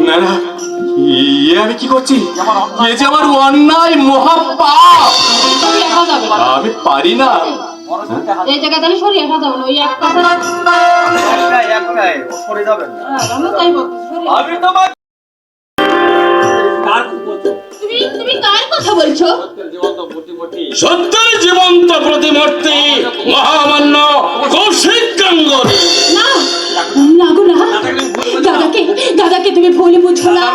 না না, আমি কি করছি? এ যে আমার অন্যায় মহাপাপ। আমি পারি না। এই জায়গা তাহলে সরিয়ে আসা যাবে না, ওই এক কথা সরে যাবেন না। তাই বলছি। আমি তোমার তুমি কার কথা বলছো? সত্যের জীবন্ত প্রতিমূর্তি মহামান্য কৌশিক গাঙ্গুলি। না না গো না, দাদাকে তুমি ভুল বুঝো না।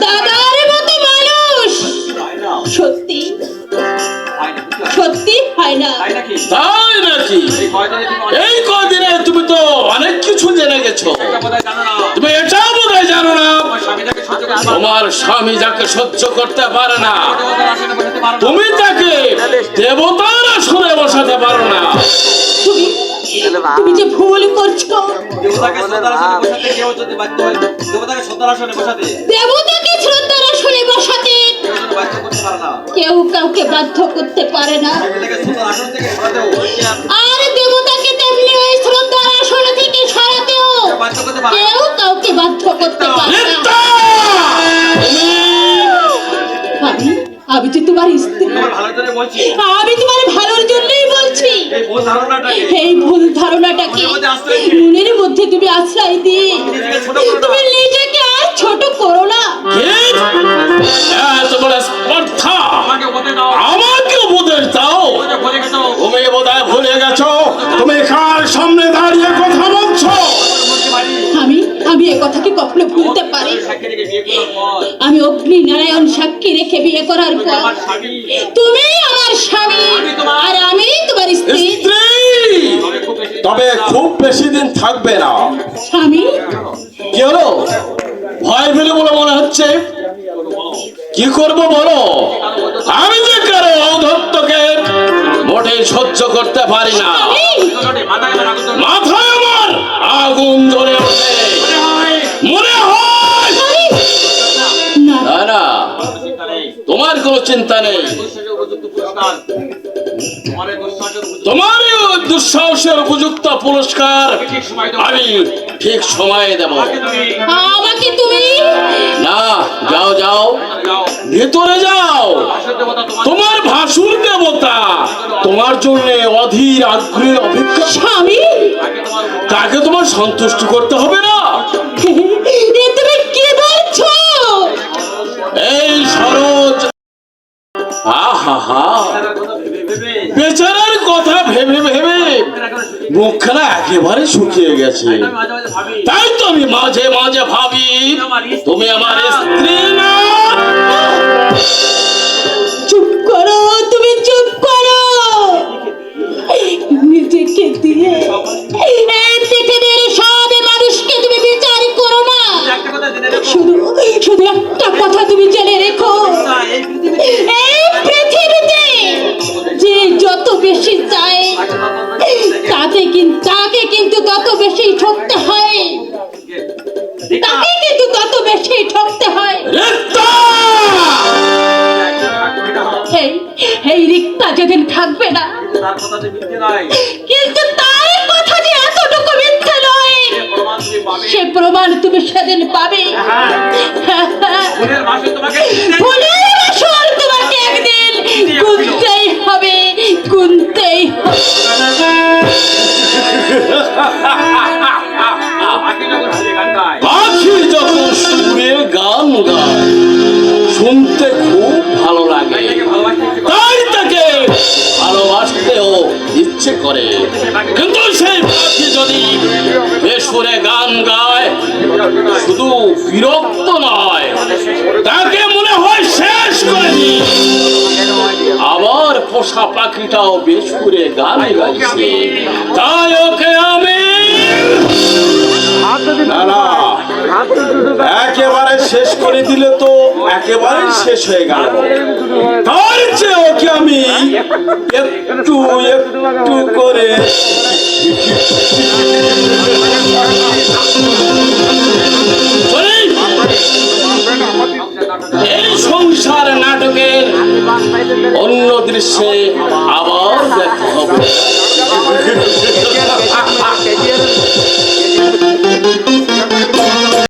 দাদার মতো মানুষ সত্যি সত্যি হয় না। তাই নাকি? এই কদিনে তুমি তো অনেক কিছু জেনে গেছো। তুমি এটাও বোধহয় জানো না তোমার স্বামী যাকে সহ্য করতে পারে না, তুমি তাকে দেবতার আসনে বসাতে পারো না। তুমি যে ভুল করছো। দেবতাকে শ্রদ্ধার আসনে বসাতে কেউ কাউকে বাধ্য করতে পারে না। আর দেবতাকে তেমনি ওই শ্রদ্ধার আসন থেকে সরাতেও কেউ কাউকে বাধ্য করতে পারে না। আমি যে তোমার স্ত্রী, আমি তোমার ভালোর জন্যই বলছি। এই ভুল ধারণাটাকে মনের মধ্যে তুমি আশ্রয় দিয়ে তুমি নিজেকে আর ছোট করো না। আমাকে উপদেশ দাও। তুমি বোধহয় ভুলে গেছো তুমি কার সামনে দাঁড়িয়ে কথা বলছো। আমি এ কথাকে কখনো ভুলতে পারি? আমি অগ্নি নারায়ণ সাক্ষী রেখে বিয়ে করার পর তুমি আমার স্বামী আর আমি তোমার স্ত্রী। তবে খুব বেশি দিন থাকবে না। স্বামী কি হলো? ভয় পেলে বলে মনে হচ্ছে। কি করবো বলো? আমি যে কারো ঔদ্ধত্যকে মোটেই সহ্য করতে পারি না। মাথায় আমার আগুন জ্বলে ওঠে। মনে হয় না না, তোমার কোনো চিন্তা নেই। তোমার দুঃসাহসের উপযুক্ত পুরস্কার আমি ঠিক সময়ে দেব। আমাকে তুমি না, যাও যাও ভেতরে যাও। তোমার ভাসুর দেবতা তোমার জন্য অধীর আগ্রহে অপেক্ষা। স্বামী তাকে তোমার সন্তুষ্ট করতে হবে না? তুমি কি বলছো? এই সরোজ, আহা বেচারার কথা ভেবে ভেবে মুখখানা একেবারে শুকিয়ে গেছে। তাই তো আমি মাঝে মাঝে ভাবি তুমি আমার স্ত্রী না। চুপ করো, তুমি চুপ করো। নিজেকে দিয়ে এই পৃথিবীর সব মানুষকে তুমি বিচার করো না। শুধু শুধু একটা কথা তুমি জেনে রেখো, এই পৃথিবীতে যে যত বেশি চায় তাকে কিন্তু তত বেশি ঠকতে হয়। তাকে কিন্তু তত বেশি ঠকতে হয়। এই রিক্তা যেদিন থাকবে না, কিন্তু তার কথা যে এতটুকু মিথ্যা নয় সে প্রমাণ তুমি সেদিন পাবে। ভুলের আসল তোমাকে একদিন গুনতেই হবে, গুনতেই হবে। পাখি যখন সুরে গান গায় শুনতে খুব ভালো লাগে, তাই তাকে ভালোবাসতেও ইচ্ছে করে। কিন্তু সেই পাখি যদি বেসুরে গান গায় শুধু বিরক্ত নয়, তাকে মনে হয় শেষ করে নি। আবার পোষা পাখিটাও বেসুরে গান গাইছে, তাই ওকে আমি না না একেবারে শেষ করে দিলে তো একেবারে শেষ হয়ে গেল। তার চেয়ে ওকে আমি একটু একটু করে এই সংসার নাটকের অন্য দৃশ্যে আবার দেখা হবে।